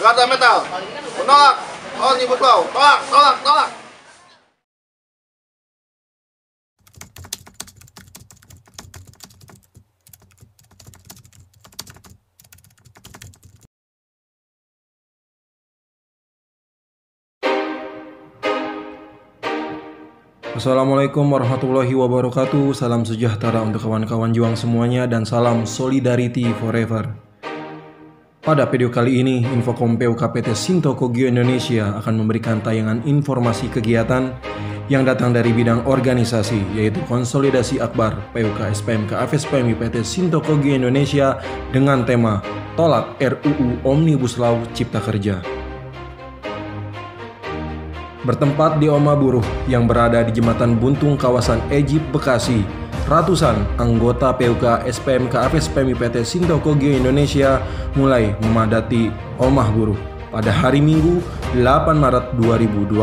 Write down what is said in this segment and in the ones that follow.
Jakarta Metal menolak Omnibus Law, tolak. Assalamualaikum warahmatullahi wabarakatuh. Salam sejahtera untuk kawan-kawan juang semuanya dan salam solidarity forever. Pada video kali ini, Infokom PUK PT Shinto Kogyo Indonesia akan memberikan tayangan informasi kegiatan yang datang dari bidang organisasi, yaitu Konsolidasi Akbar PUK SPMK FSPMI PT Shinto Kogyo Indonesia dengan tema Tolak RUU Omnibus Law Cipta Kerja. Bertempat di Oma Buruh yang berada di Jembatan Buntung kawasan Ejip, Bekasi, ratusan anggota PUK SPMK FSPMI PT Shinto Kogyo Indonesia mulai memadati Omah Buruh pada hari Minggu 8 Maret 2020.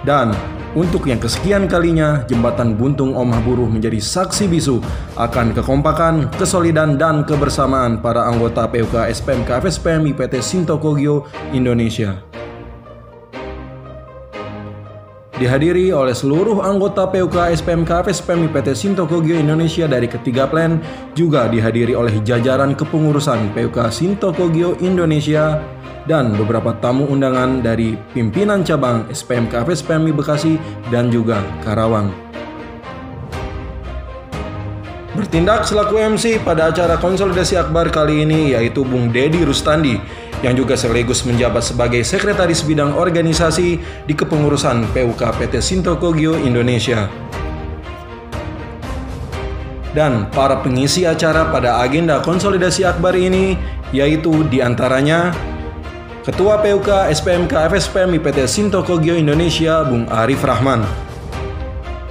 Dan untuk yang kesekian kalinya, Jembatan Buntung Omah Buruh menjadi saksi bisu akan kekompakan, kesolidan, dan kebersamaan para anggota PUK SPMK FSPMI PT Shinto Kogyo Indonesia. Dihadiri oleh seluruh anggota PUK SPMK FSPMI PT Shinto Kogyo Indonesia dari ketiga plan, juga dihadiri oleh jajaran kepengurusan PUK Shinto Kogyo Indonesia dan beberapa tamu undangan dari pimpinan cabang SPMK FSPMI Bekasi dan juga Karawang. Bertindak selaku MC pada acara konsolidasi akbar kali ini yaitu Bung Dedi Rustandi, yang juga sekaligus menjabat sebagai Sekretaris Bidang Organisasi di Kepengurusan PUK PT Shinto Kogyo Indonesia. Dan para pengisi acara pada agenda konsolidasi akbar ini yaitu diantaranya Ketua PUK SPMK FSPMI PT Shinto Kogyo Indonesia Bung Arif Rahman,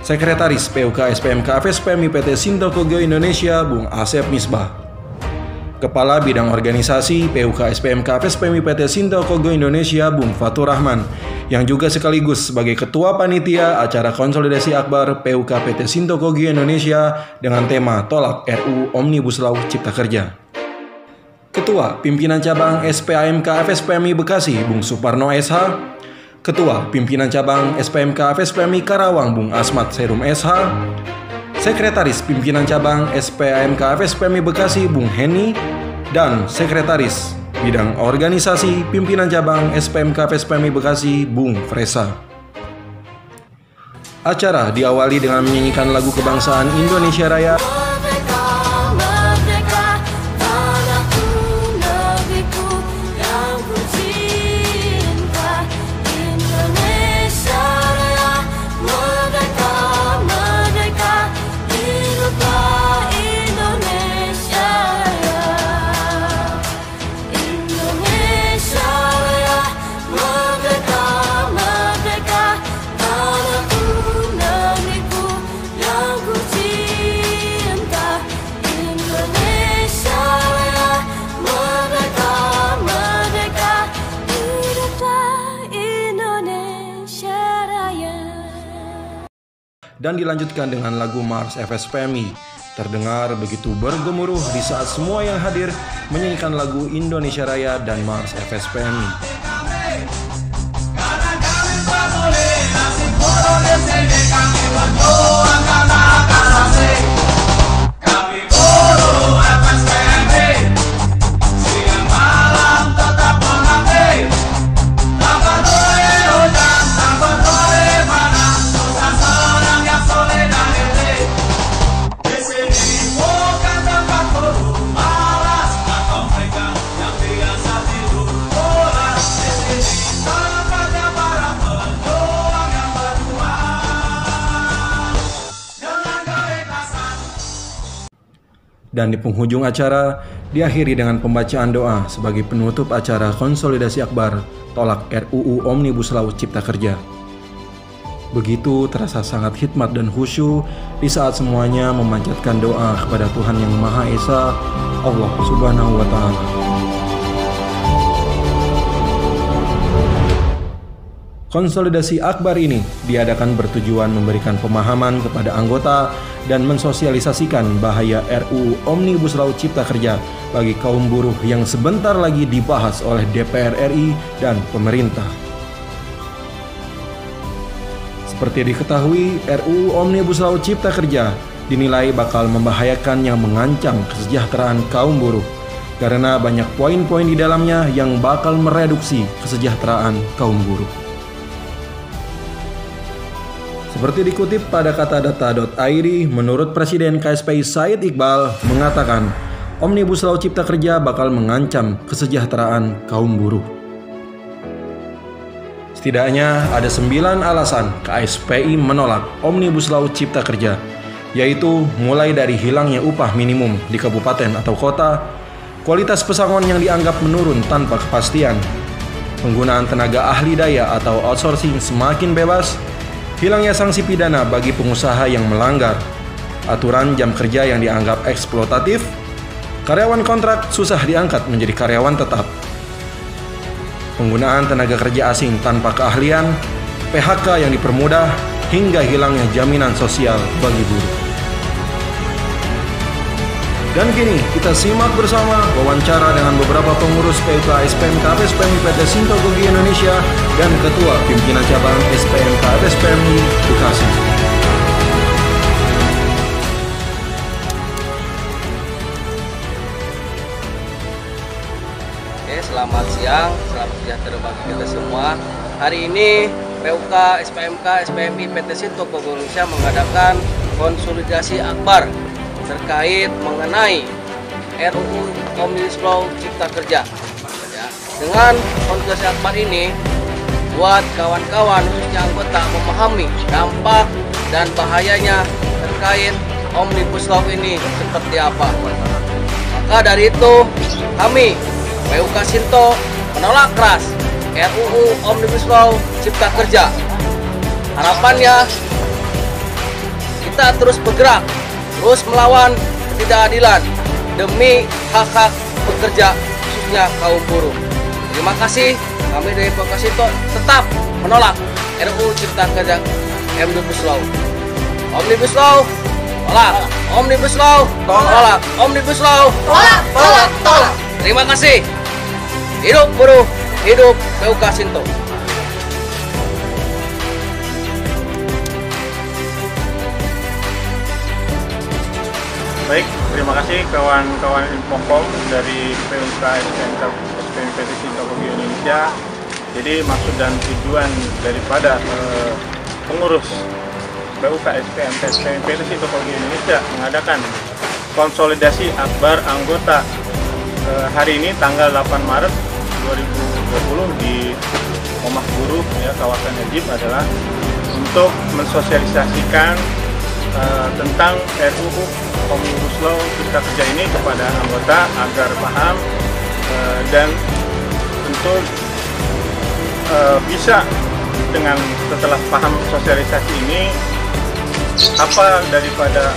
Sekretaris PUK SPMK FSPMI PT Shinto Kogyo Indonesia Bung Asep Misbah, Kepala Bidang Organisasi PUK SPMK FSPMI PT Shinto Kogyo Indonesia Bung Fatur Rahman, yang juga sekaligus sebagai Ketua Panitia acara konsolidasi akbar PUK PT Shinto Kogyo Indonesia dengan tema Tolak RUU Omnibus Law Cipta Kerja. Ketua Pimpinan Cabang SPAMK FSPMI Bekasi Bung Suparno SH, Ketua Pimpinan Cabang SPMK FSPMI Karawang Bung Asmat Serum SH, Sekretaris Pimpinan Cabang SPAMK FSPMI Bekasi Bung Heni, dan Sekretaris Bidang Organisasi Pimpinan Cabang SPMK FSPMI Bekasi Bung Fresa. Acara diawali dengan menyanyikan lagu kebangsaan Indonesia Raya. Dan dilanjutkan dengan lagu Mars FSPMI. Terdengar begitu bergemuruh di saat semua yang hadir menyanyikan lagu Indonesia Raya dan Mars FSPMI. Dan di penghujung acara diakhiri dengan pembacaan doa sebagai penutup acara konsolidasi akbar Tolak RUU Omnibus Law Cipta Kerja. Begitu terasa sangat hikmat dan khusyuk di saat semuanya memanjatkan doa kepada Tuhan Yang Maha Esa, Allah Subhanahu wa Ta'ala. Konsolidasi akbar ini diadakan bertujuan memberikan pemahaman kepada anggota dan mensosialisasikan bahaya RUU Omnibus Law Cipta Kerja bagi kaum buruh yang sebentar lagi dibahas oleh DPR RI dan pemerintah. Seperti diketahui, RUU Omnibus Law Cipta Kerja dinilai bakal membahayakan yang mengancam kesejahteraan kaum buruh karena banyak poin-poin di dalamnya yang bakal mereduksi kesejahteraan kaum buruh. Seperti dikutip pada katadata.id, menurut Presiden KSPI Said Iqbal mengatakan, Omnibus Law Cipta Kerja bakal mengancam kesejahteraan kaum buruh. Setidaknya ada 9 alasan KSPI menolak Omnibus Law Cipta Kerja, yaitu mulai dari hilangnya upah minimum di kabupaten atau kota, kualitas pesangon yang dianggap menurun tanpa kepastian, penggunaan tenaga ahli daya atau outsourcing semakin bebas, hilangnya sanksi pidana bagi pengusaha yang melanggar, aturan jam kerja yang dianggap eksploitatif, karyawan kontrak susah diangkat menjadi karyawan tetap, penggunaan tenaga kerja asing tanpa keahlian, PHK yang dipermudah, hingga hilangnya jaminan sosial bagi buruh. Dan kini kita simak bersama wawancara dengan beberapa pengurus PUK SPMK FSPMI PT Sinto Kogi Indonesia dan Ketua Pimpinan Cabang SPMK FSPMI Bekasi. Oke, selamat siang, selamat sejahtera bagi kita semua. Hari ini PUK SPMK SPMI PT Sinto Kogi Indonesia mengadakan konsolidasi akbar terkait mengenai RUU Omnibus Law Cipta Kerja. Dengan konsolidasi akbar ini, buat kawan-kawan khususnya anggota memahami dampak dan bahayanya terkait Omnibus Law ini seperti apa. Maka dari itu, kami PUK Sinto menolak keras RUU Omnibus Law Cipta Kerja. Harapannya kita terus bergerak, terus melawan ketidakadilan demi hak-hak pekerja khususnya kaum buruh. Terima kasih, kami dari PUK Sinto tetap menolak RUU Cipta Kerja Omnibus Law. Omnibus Law, tolak. Omnibus Law, tolak. Omnibus Law, tolak, tolak, tolak. Terima kasih. Hidup buruh, hidup PUK Sinto. Baik, terima kasih kawan-kawan Infocom dari PUK SPMI PT Sinto Kogi Indonesia. Jadi maksud dan tujuan daripada pengurus PUK SPMI PT Sinto Kogi Indonesia mengadakan konsolidasi akbar anggota hari ini tanggal 8 Maret 2020 di Omah Buruh ya, kawasan Egypt adalah untuk mensosialisasikan tentang RUU Omnibus Law Cipta Kerja ini kepada anggota agar paham dan tentu bisa dengan setelah paham sosialisasi ini apa daripada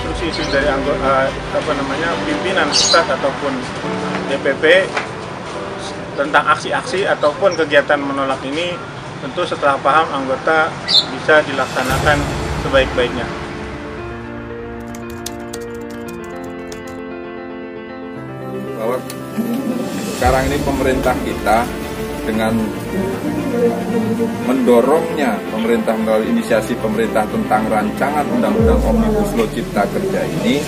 instruksi dari anggota pimpinan pusat ataupun DPP tentang aksi-aksi ataupun kegiatan menolak ini, tentu setelah paham anggota bisa dilaksanakan sebaik-baiknya. Bahwa sekarang ini pemerintah kita dengan mendorongnya pemerintah melalui inisiasi pemerintah tentang rancangan undang-undang Omnibus Law Cipta Kerja ini,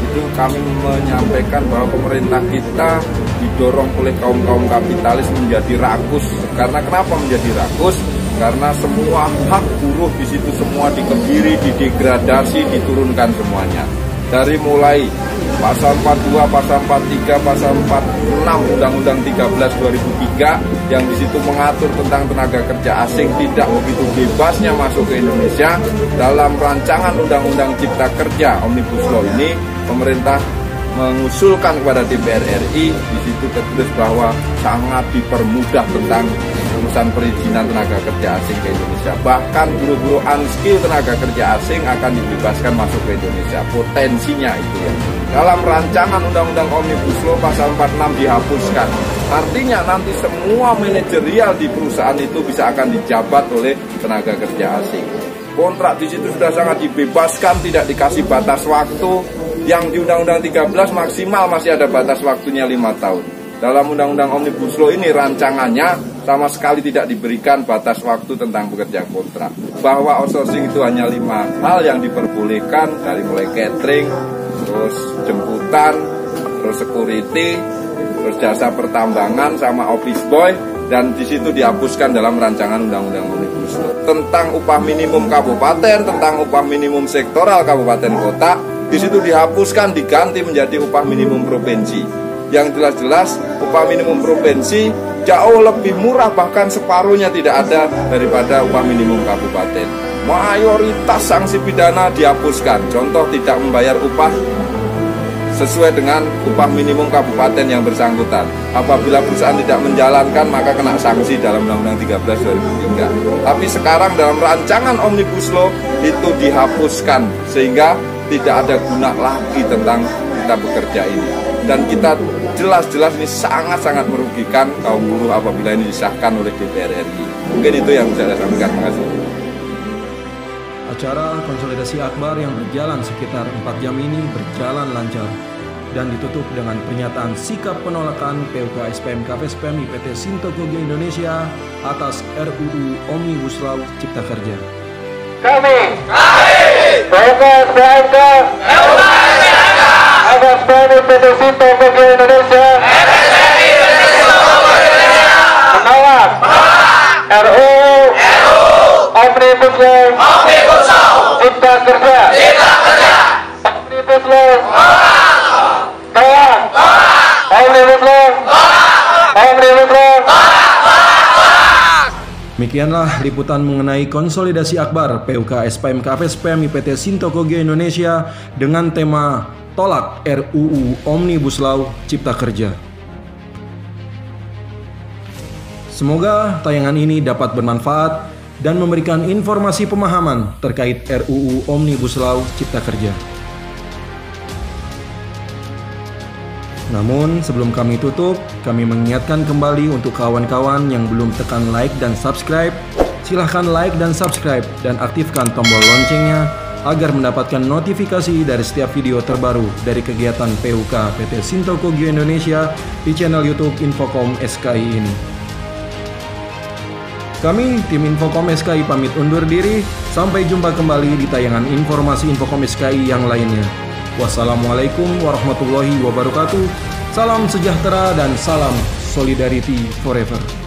itu kami menyampaikan bahwa pemerintah kita didorong oleh kaum-kaum kapitalis menjadi rakus. Karena kenapa menjadi rakus? Karena semua hak buruh di situ semua dikebiri, didegradasi, diturunkan semuanya. Dari mulai pasal 42, pasal 43, pasal 46 Undang-Undang 13/2003 yang di situ mengatur tentang tenaga kerja asing tidak begitu bebasnya masuk ke Indonesia. Dalam rancangan Undang-Undang Cipta Kerja Omnibus Law ini, pemerintah mengusulkan kepada DPR RI, di situ tertulis bahwa sangat dipermudah tentang urusan perizinan tenaga kerja asing ke Indonesia. Bahkan buruh-buruh unskilled tenaga kerja asing akan dibebaskan masuk ke Indonesia. Potensinya itu ya. Dalam rancangan Undang-Undang Omnibus Law pasal 46 dihapuskan. Artinya nanti semua manajerial di perusahaan itu bisa akan dijabat oleh tenaga kerja asing. Kontrak di situ sudah sangat dibebaskan, tidak dikasih batas waktu. Yang di Undang-Undang 13 maksimal masih ada batas waktunya 5 tahun. Dalam Undang-Undang Omnibus Law ini rancangannya sama sekali tidak diberikan batas waktu tentang pekerja kontrak. Bahwa outsourcing itu hanya 5 hal yang diperbolehkan, dari mulai catering, terus jemputan, terus security, terus jasa pertambangan sama office boy, dan di situ dihapuskan dalam rancangan Undang-Undang Omnibus Law. Tentang upah minimum kabupaten, tentang upah minimum sektoral kabupaten kota, di situ dihapuskan, diganti menjadi upah minimum provinsi. Yang jelas-jelas upah minimum provinsi jauh lebih murah, bahkan separuhnya tidak ada daripada upah minimum kabupaten. Mayoritas sanksi pidana dihapuskan. Contoh, tidak membayar upah sesuai dengan upah minimum kabupaten yang bersangkutan. Apabila perusahaan tidak menjalankan, maka kena sanksi dalam Undang-Undang 13 2003. Tapi sekarang dalam rancangan Omnibus Law itu dihapuskan, sehingga tidak ada guna lagi tentang kita bekerja ini. Dan kita jelas-jelas ini sangat-sangat merugikan kaum buruh apabila ini disahkan oleh DPR RI. Mungkin itu yang bisa saya sampaikan. Terima kasih. Acara konsolidasi akbar yang berjalan sekitar 4 jam ini berjalan lancar dan ditutup dengan pernyataan sikap penolakan PUK SPMK FSPMI PT Sinto Kogyo Indonesia atas RUU Omnibus Law Cipta Kerja. Kami PUK SPMK FSPMI PT Sinto Kogyo Indonesia menolak RUU Omnibus Law Cipta Kerja. Omnibus Law tolak. Omnibus Law. Omnibus Law. Demikianlah liputan mengenai konsolidasi akbar PUK SPMK FSPMI PT Sinto Kogyo Indonesia dengan tema tolak RUU Omnibus Law Cipta Kerja. Semoga tayangan ini dapat bermanfaat dan memberikan informasi pemahaman terkait RUU Omnibus Law Cipta Kerja. Namun sebelum kami tutup, kami mengingatkan kembali untuk kawan-kawan yang belum tekan like dan subscribe, silahkan like dan subscribe dan aktifkan tombol loncengnya agar mendapatkan notifikasi dari setiap video terbaru dari kegiatan PUK PT Sinto Kogyo Indonesia di channel YouTube Infocom SKI ini. Kami, tim Infocom SKI pamit undur diri, sampai jumpa kembali di tayangan informasi Infocom SKI yang lainnya. Wassalamualaikum warahmatullahi wabarakatuh. Salam sejahtera dan salam solidarity forever.